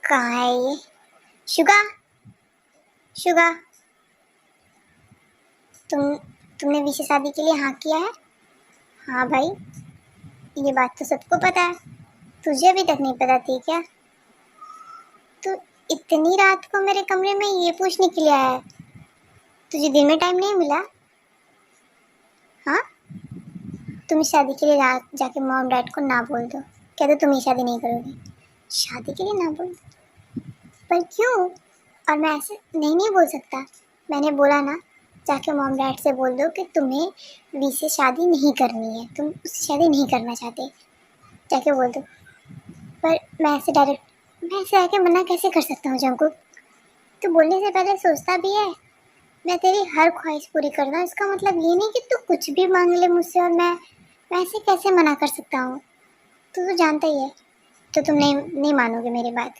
कहाँ है ये? शुगा, शुगा, तुमने वी से शादी के लिए हाँ किया है? हाँ भाई, ये बात तो सबको पता है। तुझे अभी तक नहीं पता थी क्या? तू इतनी रात को मेरे कमरे में ये पूछने के लिए आया है? तुझे दिन में टाइम नहीं मिला? हाँ, तुम इस शादी के लिए रात जाके मॉम डैड को ना बोल दो। कह दो तुम ये शादी नहीं करोगी। शादी के लिए ना बोल, पर क्यों? और मैं ऐसे नहीं बोल सकता। मैंने बोला ना, जाके मॉम डैड से बोल दो कि तुम्हें वी से शादी नहीं करनी है, तुम उससे शादी नहीं करना चाहते। जाके बोल दो। पर मैं ऐसे आके मना कैसे कर सकता हूँ जंकुक? तू बोलने से पहले सोचता भी है। मैं तेरी हर ख्वाहिश पूरी करता हूँ, इसका मतलब ये नहीं कि तू कुछ भी मांग ले मुझसे और मैं ऐसे कैसे मना कर सकता हूँ? तू तो जानता ही है। तो तुम नहीं मानोगे मेरी बात?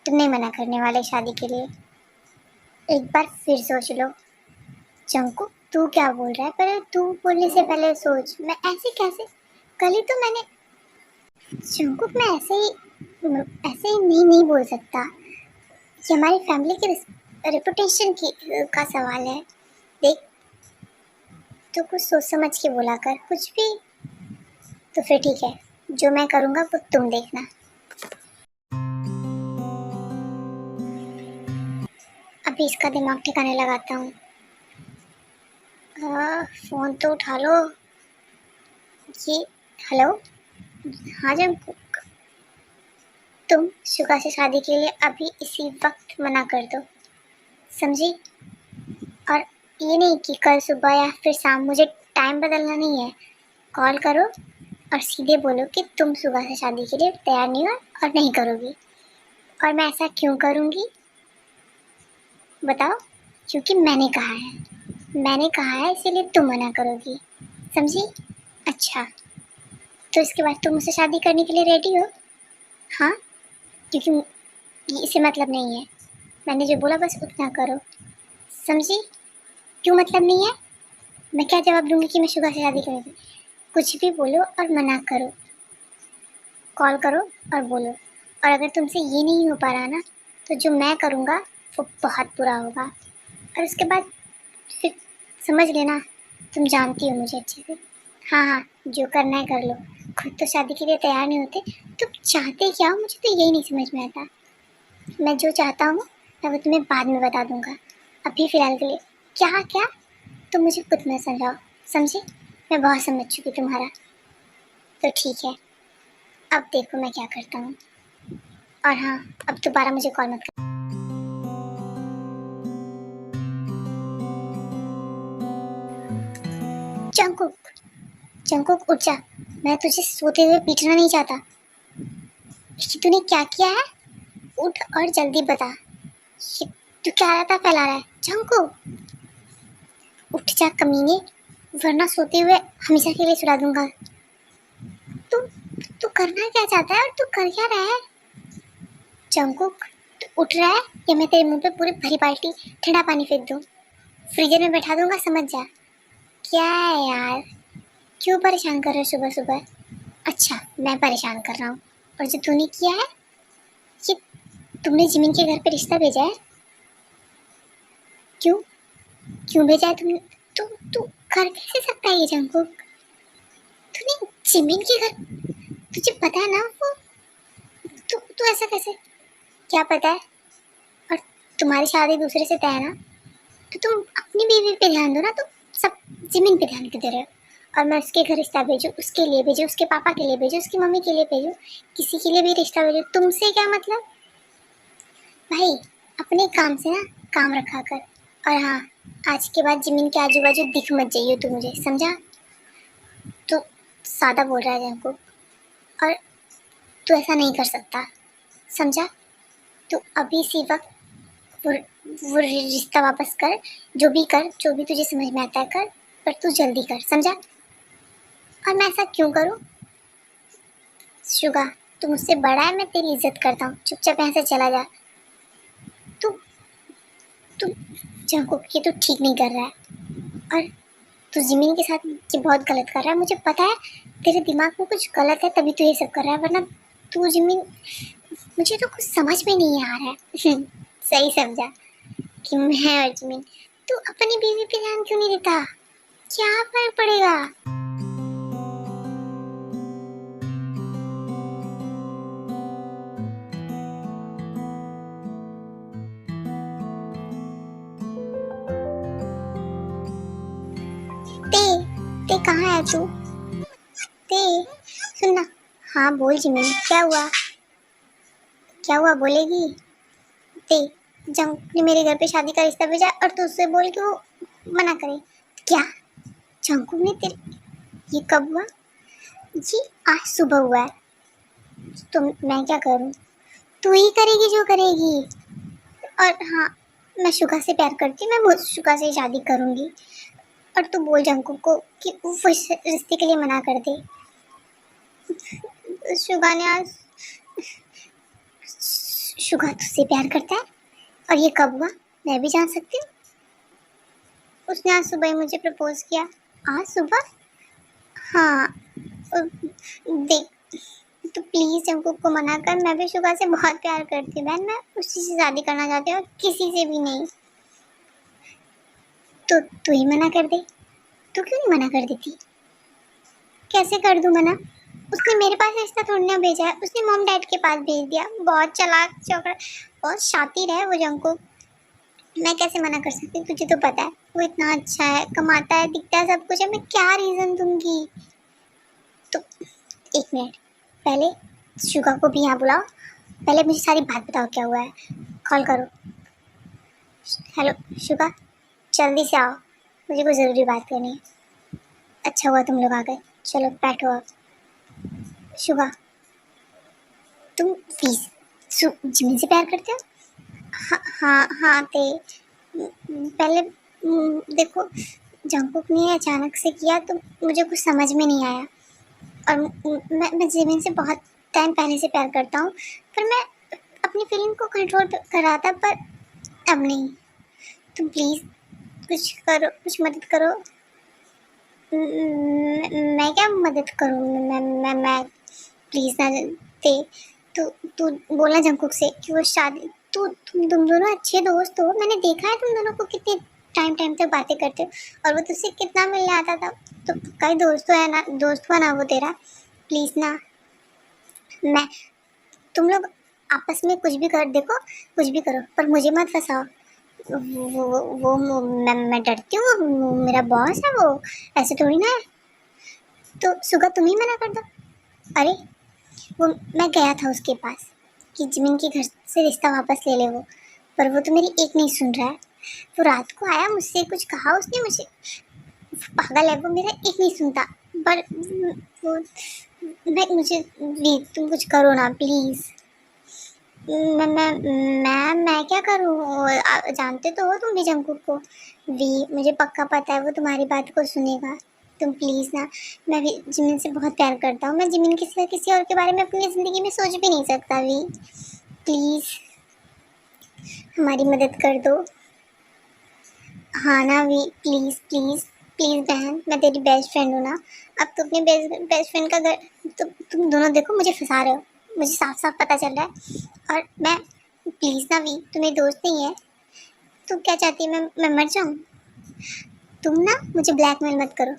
तुम नहीं मना करने वाले शादी के लिए? एक बार फिर सोच लो। जंकुक, तू क्या बोल रहा है? पर तू बोलने से पहले सोच। मैं ऐसे कैसे? कल ही तो मैंने जंकुक, मैं ऐसे ही नहीं बोल सकता। ये हमारी फैमिली की रेपुटेशन की का सवाल है। देख, तो कुछ सोच समझ के बोला कर कुछ भी। तो फिर ठीक है, जो मैं करूँगा वो तुम देखना। अभी इसका दिमाग ठिकाने लगाता हूँ। फ़ोन तो उठा लो। ये, हेलो। हाँ जंकुक, तुम शुगा से शादी के लिए अभी इसी वक्त मना कर दो, समझी? और ये नहीं कि कल सुबह या फिर शाम, मुझे टाइम बदलना नहीं है। कॉल करो और सीधे बोलो कि तुम सुबह से शादी के लिए तैयार नहीं हो और नहीं करोगी। और मैं ऐसा क्यों करूँगी बताओ? क्योंकि मैंने कहा है इसीलिए तुम मना करोगी, समझी? अच्छा, तो इसके बाद तुम मुझसे शादी करने के लिए रेडी हो? हाँ, क्योंकि इससे मतलब नहीं है। मैंने जो बोला बस उतना करो, समझी? क्यों मतलब नहीं है? मैं क्या जवाब दूंगी कि मैं शुगा से शादी करूँगी? कुछ भी बोलो और मना करो। कॉल करो और बोलो। और अगर तुमसे ये नहीं हो पा रहा ना, तो जो मैं करूँगा वो बहुत बुरा होगा। और उसके बाद फिर समझ लेना, तुम जानती हो मुझे अच्छे से। हाँ हाँ, जो करना है कर लो। खुद तो शादी के लिए तैयार नहीं होते, तुम चाहते क्या हो? मुझे तो यही नहीं समझ में आता। मैं जो चाहता हूँ मैं वो तुम्हें बाद में बता दूँगा। अभी फ़िलहाल के लिए क्या क्या तुम मुझे खुद में समझाओ, समझी? मैं बहुत समझ चुकी तुम्हारा। तो ठीक है, अब देखो मैं क्या करता हूँ। और हाँ, अब दोबारा मुझे कॉल मत कर। जंकुक, जंकुक उठ जा। मैं तुझे सोते हुए पीटना नहीं चाहता। कि तूने क्या किया है? उठ और जल्दी बता। ये तू क्या रहता फैला रहा है? जंकुक, उठ जा कमीने, वरना सोते हुए हमेशा के लिए सुला दूंगा। तू तू करना क्या चाहता है और तू कर क्या रहा है? जंकुक, तू उठ रहा है या मैं तेरे मुंह पे पूरी भरी बाल्टी ठंडा पानी फेंक दूँ? फ्रीजर में बैठा दूंगा, समझ जा। क्या है यार, क्यों परेशान कर रहे हो सुबह सुबह? अच्छा, मैं परेशान कर रहा हूँ? और जो तूने किया है, ये तुमने जिमिन के घर पे रिश्ता भेजा है? क्यों क्यों भेजा है तुमने? तू तू कर कैसे सकता है ये जंकुक? तूने जिमिन के घर, तुझे पता है ना वो, तू ऐसा कैसे? क्या पता है? और तुम्हारी शादी दूसरे से तय है ना, तो तुम अपनी बीवी पे ध्यान दो ना। तुम सब जिमिन पे ध्यान क्यों दे रहे हो? और मैं उसके घर रिश्ता भेजूँ, उसके लिए भेजूँ, उसके पापा के लिए भेजूँ, उसकी मम्मी के लिए भेजूँ, किसी के लिए भी रिश्ता भेजूँ, तुमसे क्या मतलब? भाई, अपने काम से ना काम रखा कर। और हाँ, आज के बाद जिमिन के आजू बाजू दिख मत जाइए तू मुझे, समझा? तो सादा बोल रहा है हमको, और तू ऐसा नहीं कर सकता, समझा? तू अभी इसी वक्त वो वो रिश्ता वापस कर। जो भी कर, जो भी तुझे समझ में आता है कर, पर तू जल्दी कर, समझा? और मैं ऐसा क्यों करूँ? शुगा, तू मुझसे बड़ा है, मैं तेरी इज्जत करता हूँ, चुपचाप यहाँ से चला जा। तू तू जंकुक, ये तो ठीक नहीं कर रहा है। और तू जिमिन के साथ ये बहुत गलत कर रहा है, मुझे पता है। तेरे दिमाग में कुछ गलत है तभी तू ये सब कर रहा है, वरना तू जिमिन मुझे तो कुछ समझ में नहीं आ रहा है। सही समझा कि मैं और जिमिन। तू अपनी बीवी पे ध्यान क्यों नहीं देता? क्या फर्क पड़ेगा? ते ते कहाँ है तू? ते सुनना। हाँ बोल जिमिन, क्या हुआ? क्या हुआ बोलेगी? ते जंक ने मेरे घर पे शादी का रिश्ता भेजा और तू उससे बोल के वो मना करे क्या? जंकू ने तेरे ये कब हुआ? जी आज सुबह हुआ है। तो मैं क्या करूं? तू ही करेगी जो करेगी। और हाँ, मैं शुगा से प्यार करती हूँ, मैं शुगा से शादी करूंगी। और तू बोल जंकू को कि वो इस रिश्ते के लिए मना कर दे। शुगा ने आज शुगा तुझसे प्यार करता है? और ये कब हुआ? मैं भी जान सकती हूँ? उसने आज सुबह ही मुझे प्रपोज किया। आज सुबह? हाँ। देख, तो प्लीज जंकुक को मना कर। मैं भी शुगा से बहुत प्यार करती हूँ बहन। मैं उसी से शादी करना चाहती हूँ और किसी से भी नहीं। तो तू ही मना कर दे। तू क्यों नहीं मना कर देती? कैसे कर दूँ मना? उसने मेरे पास रिश्ता थोड़ी ना भेजा है, उसने मॉम डैड के पास भेज दिया। बहुत चालाक चौकड़ा, बहुत शातिर है वो जंकुक। मैं कैसे मना कर सकती हूँ? तुझे तो पता है वो इतना अच्छा है, कमाता है, दिखता है, सब कुछ है। मैं क्या रीजन दूंगी? तो एक मिनट, पहले शुगा को भी यहाँ बुलाओ। पहले मुझे सारी बात बताओ क्या हुआ है। कॉल करो। हेलो शुगा, जल्दी से आओ, मुझे कोई ज़रूरी बात करनी है। अच्छा हुआ तुम लोग आ गए। चलो बैठो आप। शुगा, तुम प्लीज जिमिन से प्यार करते हो? हाँ हाँ हाँ ते पहले देखो, जंकुक ने अचानक से किया तो मुझे कुछ समझ में नहीं आया। और मैं जिमिन से बहुत टाइम पहले से प्यार करता हूँ, पर मैं अपनी फीलिंग को कंट्रोल कर रहा था, पर अब नहीं। तुम प्लीज़ कुछ करो, कुछ मदद करो। मैं क्या मदद करूँ? मैं प्लीज़ ना ते। तू तू बोलना जंकुक से कि वो शादी, तुम दोनों अच्छे दोस्त हो। मैंने देखा है तुम दोनों को कितने टाइम टाइम तक बातें करते हो, और वो तुझसे कितना मिलने आता था। तो कई दोस्त है ना, दोस्त हुआ ना वो तेरा। प्लीज़ ना, मैं तुम लोग आपस में कुछ भी कर देखो, कुछ भी करो, पर मुझे मत फंसाओ। मैं डरती हूँ, वो मेरा बॉस है, वो ऐसे थोड़ी ना है। तो सुगा तुम ही मना कर दो। अरे वो मैं गया था उसके पास कि जिमिन के घर से रिश्ता वापस ले ले वो, पर वो तो मेरी एक नहीं सुन रहा है। वो रात को आया, मुझसे कुछ कहा उसने मुझे। पागल है वो, मेरा एक नहीं सुनता। पर वो मुझे प्लीज तुम कुछ करो ना प्लीज़। मैं क्या करूँ? जानते तो हो तुम भी जंकुक को। वी मुझे पक्का पता है वो तुम्हारी बात को सुनेगा। तुम प्लीज़ ना, मैं भी जिमिन से बहुत प्यार करता हूँ। मैं जिमिन के सिवा किसी और के बारे में अपनी ज़िंदगी में सोच भी नहीं सकता। वी प्लीज़ हमारी मदद कर दो। हाँ ना वी, प्लीज़ प्लीज़ प्लीज़ बहन, मैं तेरी बेस्ट फ्रेंड हूँ ना। अब तो अपने बेस्ट फ्रेंड का घर तुम दोनों देखो मुझे फंसा रहे हो, मुझे साफ साफ पता चल रहा है। और मैं प्लीज़ ना वी, तू मेरी दोस्त नहीं है। तू क्या चाहती है, मैं मर जाऊँ? तुम ना मुझे ब्लैकमेल मत करो।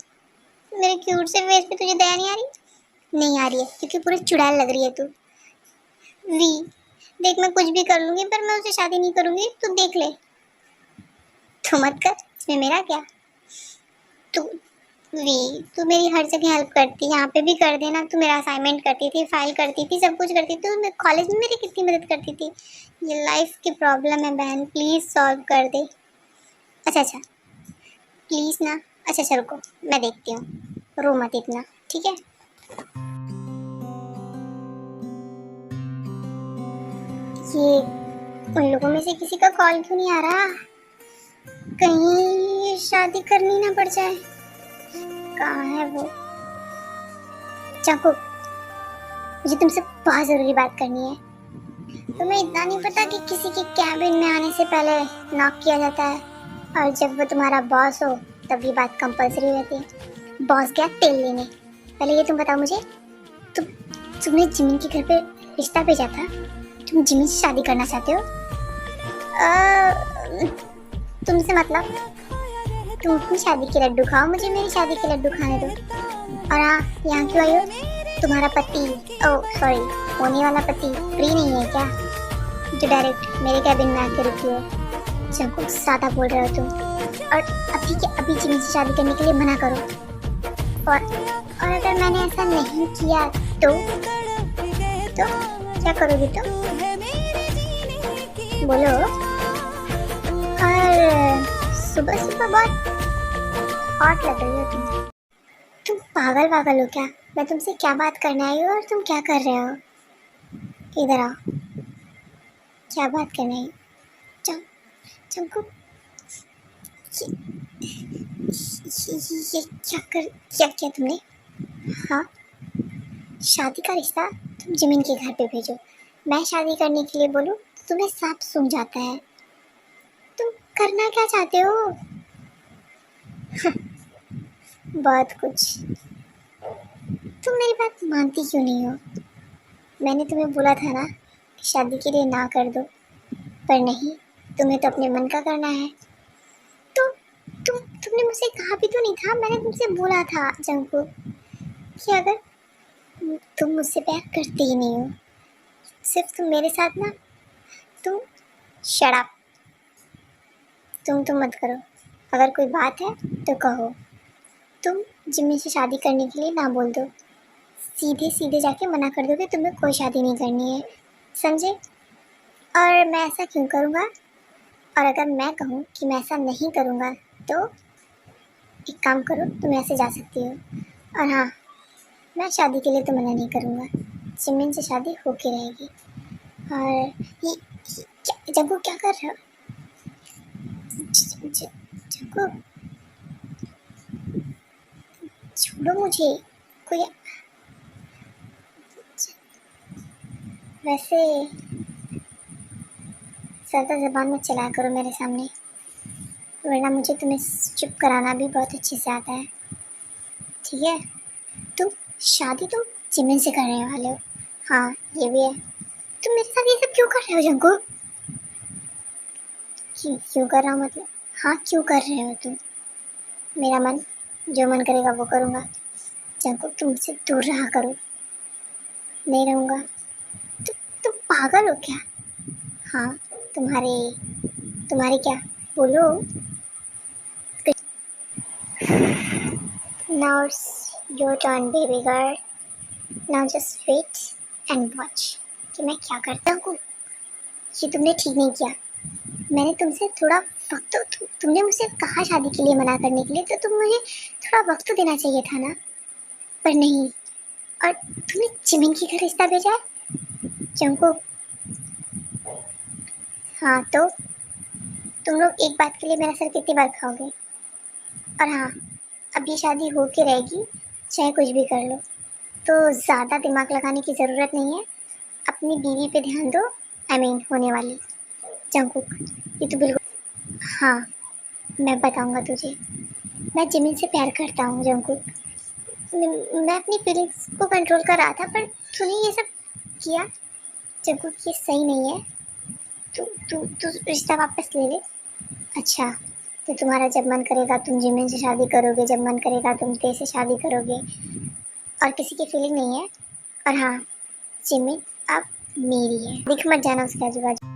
मेरे क्यूट से फेस पे तुझे दया नहीं आ रही? नहीं आ रही है क्योंकि पूरी चुड़ैल लग रही है तू। वी देख, मैं कुछ भी कर लूँगी पर मैं उससे शादी नहीं करूँगी, तू देख ले। तू मत कर, इसमें मेरा क्या? तू वी तू मेरी हर जगह हेल्प करती, यहाँ पे भी कर देना। तू मेरा असाइनमेंट करती थी, फाइल करती थी, सब कुछ करती थी। तू कॉलेज में मेरी कितनी मदद करती थी। ये लाइफ की प्रॉब्लम है बहन, प्लीज़ सॉल्व कर दे। अच्छा प्लीज़ ना। अच्छा रुको, मैं देखती हूँ, रो मत इतना, ठीक है? ये उन लोगों में से किसी का कॉल क्यों नहीं आ रहा? कहीं शादी करनी ना पड़ जाए। कहाँ है वो? चाकू, मुझे तुमसे बहुत ज़रूरी बात करनी है। तुम्हें इतना नहीं पता कि किसी के कैबिन में आने से पहले नॉक किया जाता है, और जब वो तुम्हारा बॉस हो तब ये बात कंपलसरी रहती है। बॉस क्या, तेल लेने? पहले ये तुम बताओ मुझे, तुमने जिमिन के घर पे रिश्ता भेजा था? तुम जिमी से शादी करना चाहते हो? तुमसे मतलब तुम अपनी शादी के लड्डू खाओ, मुझे मेरी शादी के लड्डू खाने दो। और हाँ, यहाँ क्यों आई हो? तुम्हारा पति, ओह सॉरी, होने वाला पति फ्री नहीं है क्या जो डायरेक्ट मेरे कैबिन में आके रुकी हो? जंकुक ज्यादा बोल रहे हो तुम, और अभी के अभी जिमी से शादी करने के लिए मना करो। और अगर मैंने ऐसा नहीं किया तो क्या करोगी तुम? बोलो। और सुबह सुबह बहुत हॉट लग रही हो तुम पागल हो क्या? मैं तुमसे क्या बात करने आई हूँ और तुम क्या कर रहे हो? इधर आओ, क्या बात करने आई? जंकुक ये क्या किया तुमने? हाँ, शादी का रिश्ता तुम जिमिन के घर पे भेजो, मैं शादी करने के लिए बोलूँ तो तुम्हें साफ सूझ जाता है। तुम करना क्या चाहते हो? बहुत कुछ। तुम मेरी बात मानती क्यों नहीं हो? मैंने तुम्हें बोला था ना कि शादी के लिए ना कर दो, पर नहीं, तुम्हें तो अपने मन का करना है। तो तुमने मुझसे कहा भी तो नहीं था? मैंने तुमसे बोला था जंकुक कि अगर तुम मुझसे प्यार करते ही नहीं हो, सिर्फ तुम मेरे साथ ना, तुम शट अप, तुम मत करो। अगर कोई बात है तो कहो। तुम जिम्मी से शादी करने के लिए ना बोल दो, सीधे जाके मना कर दो कि तुम्हें कोई शादी नहीं करनी है, समझे? और मैं ऐसा क्यों करूँगा? और अगर मैं कहूँ कि मैं ऐसा नहीं करूँगा तो एक काम करो, तुम ऐसे जा सकती हो। और हाँ, मैं शादी के लिए तो मना नहीं करूँगा, जिमिन से शादी होके रहेगी। और ये जंकुक क्या कर रहे हो? जंकुक छोड़ो मुझे। कोई वैसे ज़्यादा ज़बान में चला करो मेरे सामने, वरना मुझे तुम्हें चुप कराना भी बहुत अच्छे से आता है, ठीक है? तुम शादी तो जिमिन से करने वाले हो, हाँ ये भी है। तुम मेरे साथ ये सब क्यों कर रहे हो जंकुक? क्यों कर रहा हूँ मतलब? हाँ क्यों कर रहे हो तुम? मेरा मन जो मन करेगा वो करूँगा। जंकुक तुम मुझसे दूर रहा करो। नहीं रहूँगा। तुम पागल हो क्या? हाँ, तुम्हारे क्या? बोलो। Now it's your turn, baby girl. Now just wait and watch कि मैं क्या करता हूँ। ये तुमने ठीक नहीं किया। मैंने तुमसे थोड़ा वक्त तुमने मुझसे कहा शादी के लिए मना करने के लिए, तो तुम मुझे थोड़ा वक्त तो देना चाहिए था ना, पर नहीं। और तुमने जिमिन के घर रिश्ता भेजा है जंकुक। हाँ तो तुम लोग एक बात के लिए मेरा सर कितनी बार खाओगे? और हाँ, अब ये शादी हो के रहेगी, चाहे कुछ भी कर लो, तो ज़्यादा दिमाग लगाने की ज़रूरत नहीं है। अपनी बीवी पे ध्यान दो, होने वाली। जंकुक ये तो बिल्कुल, हाँ मैं बताऊंगा तुझे। मैं जिमिन से प्यार करता हूँ जंकुक। मैं अपनी फीलिंग्स को कंट्रोल कर रहा था, पर तूने ये सब किया। जंकुक ये सही नहीं है। तू रिश्ता वापस ले ले। अच्छा, तो तुम्हारा जब मन करेगा तुम जिमिन से शादी करोगे, जब मन करेगा तुम ते से शादी करोगे, और किसी की फीलिंग नहीं है। और हाँ, जिमिन अब मेरी है, दिख मत जाना उसके आजू बाजू।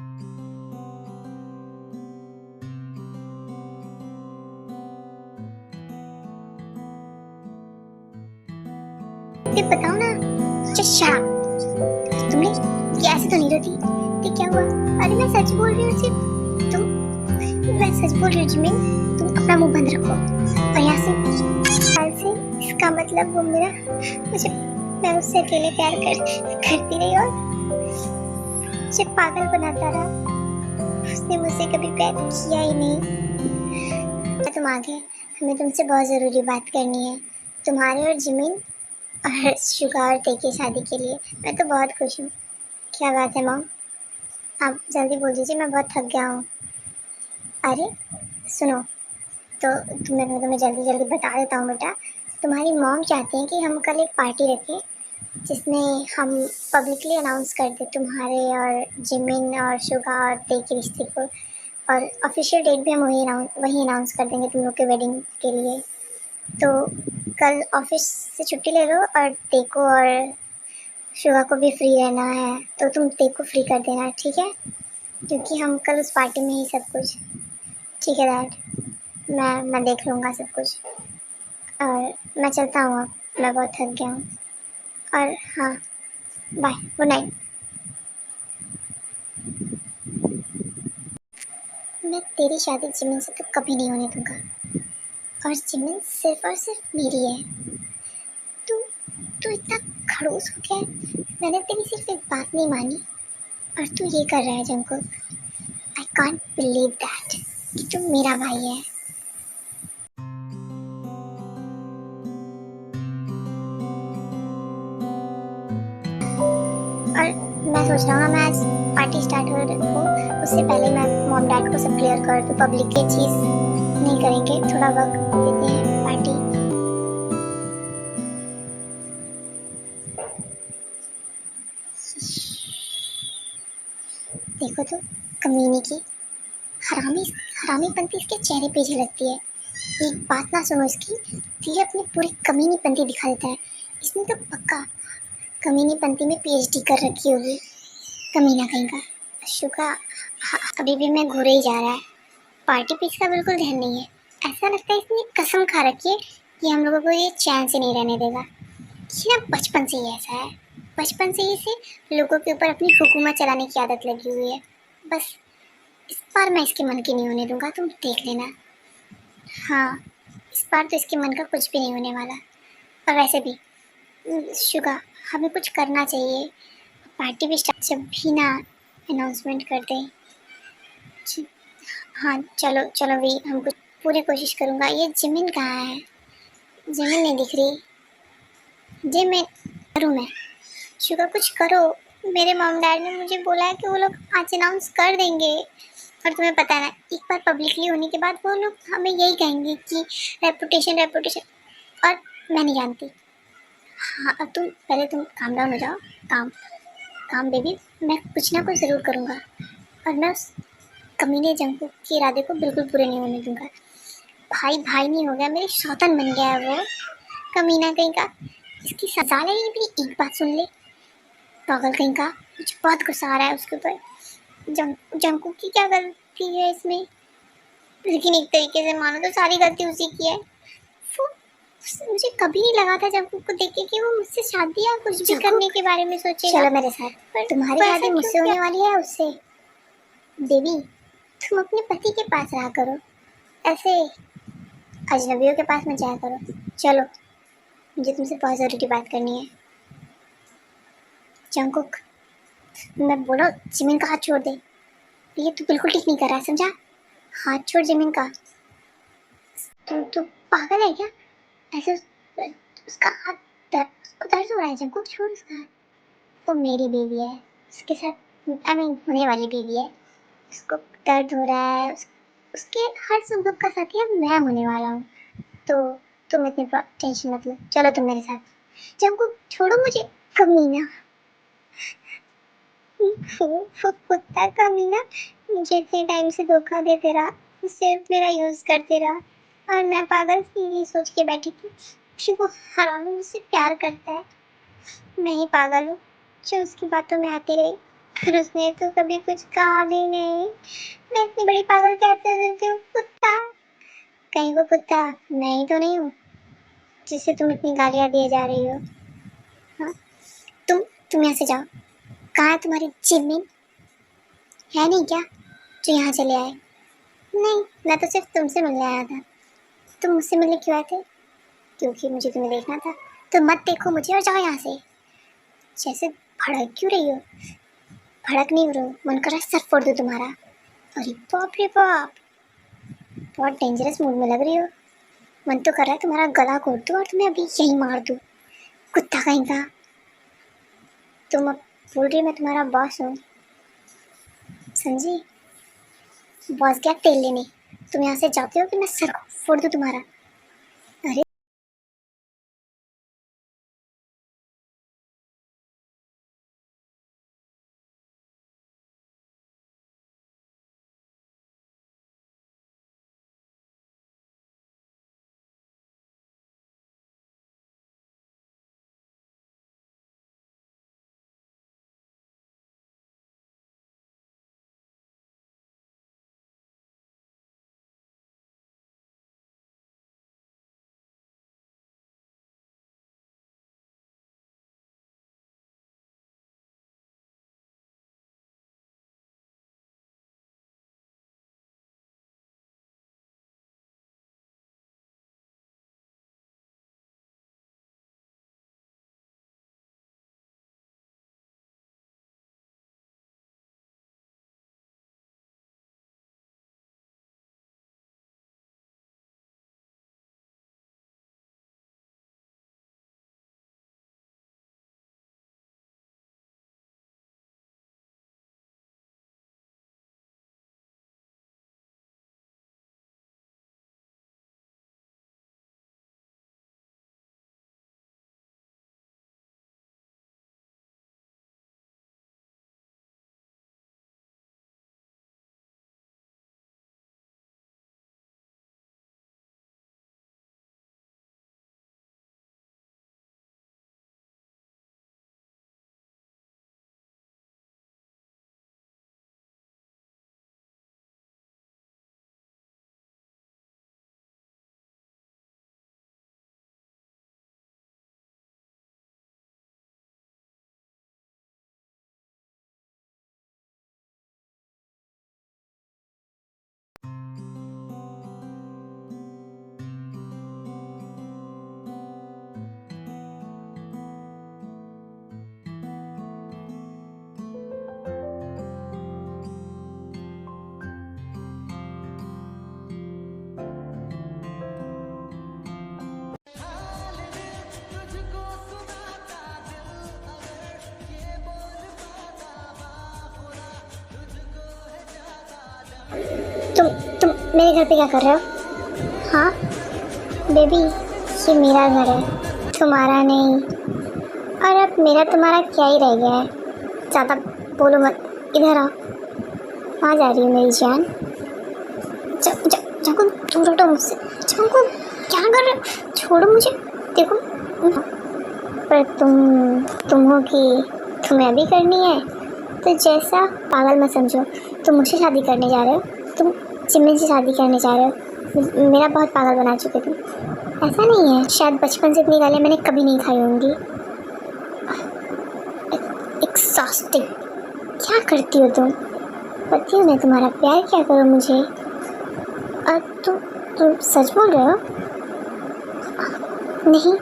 बताओ ना, चश्मा तुमने ये ऐसे तो नहीं रोती तो क्या हुआ? अरे मैं सच बोल रही हूँ सिर्फ, मैं सच बोल रही हूँ जिमिन, तुम अपना मुंह बंद रखो। और यहाँ से इसका मतलब वो मैं उससे अकेले प्यार करती रही और मुझे पागल बनाता रहा। उसने मुझसे कभी प्यार किया ही नहीं। तुम आ गए, हमें तुमसे बहुत ज़रूरी बात करनी है, तुम्हारे और जिमिन और शुगा और ते की शादी के लिए। मैं तो बहुत खुश हूँ। क्या बात है मॉम? आप जल्दी बोल दीजिए, मैं बहुत थक गया हूँ। अरे सुनो, तो तुम्हें जल्दी बता देता हूँ बेटा। तुम्हारी मॉम चाहती हैं कि हम कल एक पार्टी रखें, जिसमें हम पब्लिकली अनाउंस कर दे तुम्हारे और जिमिन और शुगा और ते के रिश्ते को, और ऑफिशियल डेट भी हम वही अनाउंस कर देंगे तुम लोग के वेडिंग के लिए। तो कल ऑफिस से छुट्टी ले लो, और ते को और शुगा को भी फ्री रहना है, तो तुम ते को फ्री कर देना, ठीक है? क्योंकि हम कल उस पार्टी में ही सब कुछ। ठीक है डैड, मैं देख लूँगा सब कुछ, और मैं चलता हूँ अब, मैं बहुत थक गया हूँ। और हाँ, बाय, गुड नाइट। मैं तेरी शादी जिमिन से तो कभी नहीं होने दूंगा, और जिमिन सिर्फ और सिर्फ मेरी है। तू तू इतना खड़ूस हो गया है? मैंने तेरी सिर्फ एक बात नहीं मानी, और तू ये कर रहा है Jungkook. I can't believe that कि तू मेरा भाई है। और मैं सोच रहा हूँ मैं आज पार्टी स्टार्ट हो उससे पहले मैं मॉम डैड को सब क्लियर कर दूँ, पब्लिक ये चीज़ नहीं करेंगे, थोड़ा वक्त देते हैं पार्टी। देखो तो कमीनी की हरामी हरामीपंती इसके चेहरे पे झलकती है। एक बात ना सुनो इसकी, तो ये अपनी पूरी कमीनीपंती दिखा देता है। इसने तो पक्का कमीनीपंती में पीएचडी कर रखी होगी, कमीना कहीं का। शुका अभी भी मैं घूरे ही जा रहा है, पार्टी पीस का बिल्कुल ध्यान नहीं है। ऐसा लगता है इसने कसम खा रखी है कि हम लोगों को ये चैन से नहीं रहने देगा। ये ना बचपन से ही ऐसा है, बचपन से ही इसे लोगों के ऊपर अपनी हुकूमत चलाने की आदत लगी हुई है। बस इस बार मैं इसके मन की नहीं होने दूंगा, तुम देख लेना। हाँ, इस बार तो इसके मन का कुछ भी नहीं होने वाला। और वैसे भी शुगा, हमें कुछ करना चाहिए। पार्टी भी स्टार्ट जब भी ना अनाउंसमेंट कर दें। हाँ चलो चलो भी, हम कुछ पूरी कोशिश करूँगा। ये जिमिन कहाँ है? जिमिन नहीं दिख रही। जिमिन, करूँ मैं? शुगा कुछ करो। मेरे मॉम डैड ने मुझे बोला है कि वो लोग आज अनाउंस कर देंगे, और तुम्हें पता है ना, एक बार पब्लिकली होने के बाद वो लोग हमें यही कहेंगे कि रेपुटेशन रेपुटेशन, और मैं नहीं जानती। हाँ, अब तुम काम डाउन हो जाओ। काम काम बेबी, मैं कुछ ना कुछ ज़रूर करूँगा, और मैं उस कमीने जंकू के इरादे को बिल्कुल पूरे नहीं होने दूंगा। भाई भाई नहीं हो गया, मेरी शौतन बन गया है वो कमीना कहीं का। इसकी सजा ले, मेरी एक बात सुन ले पागल कहीं का। मुझे बहुत गुस्सा आ रहा है उसके ऊपर। जंकू की क्या गलती है इसमें? लेकिन एक तरीके से मानो तो सारी गलती उसी की है। वो मुझे कभी नहीं लगा था जंकू को देख के कि वो मुझसे शादी या कुछ भी करने के बारे में सोचेगा। चलो मेरे साथ, पर तुम्हारी शादी मुझसे होने वाली है उससे। देवी, तुम अपने पति के पास रहा करो, ऐसे अजनबियों के पास मत जाया करो। चलो, मुझे तुमसे बहुत ज़रूरी बात करनी है। जंकुक, मैं बोला जिमिन का हाथ छोड़ दे। ये तू बिल्कुल ठीक नहीं कर रहा, समझा? हाथ छोड़ जिमिन का। तू पागल है क्या? ऐसे उसका हाथ उसको दर्द हो रहा है। जंकुक छोड़ उसका हाथ। वो मेरी बीवी है, उसके साथ आई मीन होने वाली बीवी है। उसको दर्द हो रहा है, उसके हर सुख दुख का साथी अब मैं होने वाला हूँ। तो तुम इतनी टेंशन मत लो, चलो तुम मेरे साथ। जंकुक छोड़ो मुझे। कमीना, वो कुत्ता कमीना मुझे इतने टाइम से धोखा देते रहा, सिर्फ मेरा यूज करते रहा, और मैं पागल सी ये सोच के बैठी थी कि वो हरामी मुझसे प्यार करता है। मैं ही पागल हूँ जो उसकी बातों में आती रही, और उसने तो कभी कुछ कहा भी नहीं। मैं इतनी बड़ी पागल कैसे हूँ? कुत्ता कहीं, वो कुत्ता मैं ही तो नहीं हूँ जिसे तुम इतनी गालियाँ दिए जा रही हो। हाँ, तुम यहाँ से जाओ। कहाँ है तुम्हारी जिमिन? है नहीं क्या जो यहाँ चले आए? नहीं, मैं तो सिर्फ तुमसे मिलने आया था। तुम मुझसे मिलने क्यों आए थे? क्योंकि मुझे तुम्हें देखना था। तो मत देखो मुझे और जाओ यहाँ से। जैसे भड़क क्यों रही हो? भड़क नहीं रहो, मन कर रहा है सर फोड़ दो तुम्हारा। अरे बाप रे बाप, बहुत डेंजरस मूड में लग रही हो। मन तो कर रहा है तुम्हारा गला घोट दूँ और तुम्हें अभी यही मार दूँ, कुत्ता कहीं का। तुम अब बोल रही मैं तुम्हारा बॉस हूँ, समझी? बॉस क्या तेल लेने? तुम यहाँ से जाते हो कि मैं सर फोड़ दूँ तुम्हारा। अरे तुम मेरे घर पे क्या कर रहे हो? हाँ बेबी, ये मेरा घर है, तुम्हारा नहीं। और अब मेरा तुम्हारा क्या ही रह गया है? ज़्यादा बोलो मत, इधर आओ। कहाँ जा रही हो मेरी जान? जाको दूर हटो मुझसे। जाको क्या कर रहे हो? छोड़ो मुझे। देखो पर तुम हो कि तुम्हें अभी करनी है, तो जैसा पागल मत समझो। तुम मुझसे शादी करने जा रहे हो, तुम जिम्मी से शादी करने जा रहे हो। मेरा बहुत पागल बना चुके तुम। ऐसा नहीं है, शायद बचपन से इतनी गालियाँ मैंने कभी नहीं खाई होंगी। एक्सॉस्टिंग, क्या करती हो तुम? पति हूँ मैं तुम्हारा, प्यार क्या करो मुझे। और तुम सच बोल रहे हो? नहीं,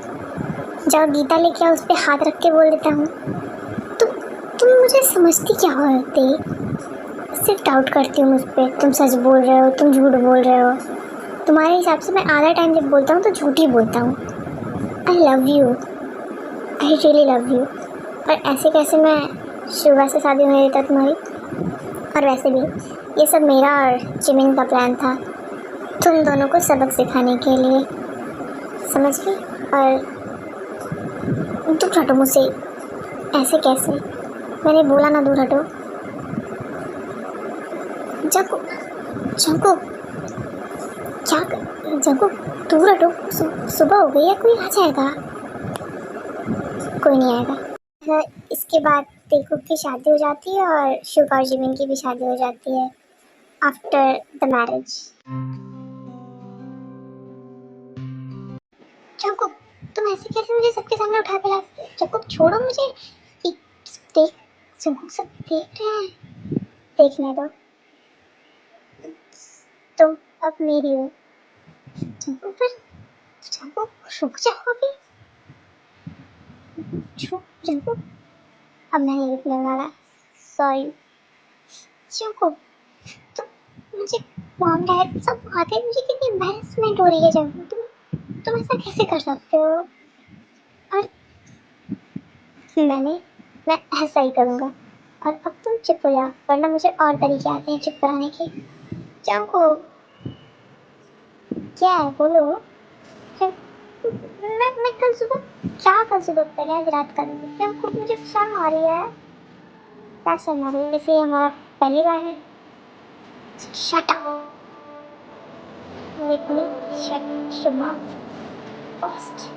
जाओ गीता लेके आओ, उस पर हाथ रख के बोल देता हूँ। तुम मुझे समझती क्या हो होते? सिर्फ डाउट करती हूँ मुझ पर। तुम सच बोल रहे हो, तुम झूठ बोल रहे हो। तुम्हारे हिसाब से मैं आधा टाइम जब बोलता हूँ तो झूठ ही बोलता हूँ। I love you, I really love you. और ऐसे कैसे मैं शुभा से शादी होने देता तुम्हारी? और वैसे भी ये सब मेरा और जिमिन का प्लान था, तुम दोनों को सबक सिखाने के लिए, समझ गई? और दूर हटो मुझसे। ऐसे कैसे? मैंने बोला ना दूर हटो। जगो जगो क्या जगो, दूर हटो। सुबह हो गई है, कोई आ जाएगा। कोई नहीं आएगा। इसके बाद देखो की शादी हो जाती है और शुभा और जिमिन की भी शादी हो जाती है आफ्टर द मैरिज। जगो तुम ऐसे कैसे मुझे सबके सामने उठा के ला? जगो छोड़ो मुझे। देख, जगो सब देख रहे हैं। देखने दो, तुम अब मेरी हो। जगो फिर, जगो रुक जाओ अभी। जगो अब मैं नहीं रुकने वाला। सॉरी जगो। तुम मुझे मॉम डैड सब आते हैं, मुझे कितनी एम्बैरेसमेंट हो रही है। जगो तुम ऐसा कैसे कर सकते हो? और मैं ऐसा ही करूँगा। और अब तुम चुप हो जाओ, वरना मुझे और तरीके आते हैं चुप कराने के। जाओ, क्या है बोलो? मैं कल सुबह कल सुबह पहले आज रात करूँगी। क्या खुद मुझे शर्म आ रही है? क्या शर्म आ रही है? जैसे हमारा पहली बार है। Shut up, let me shut your mouth first.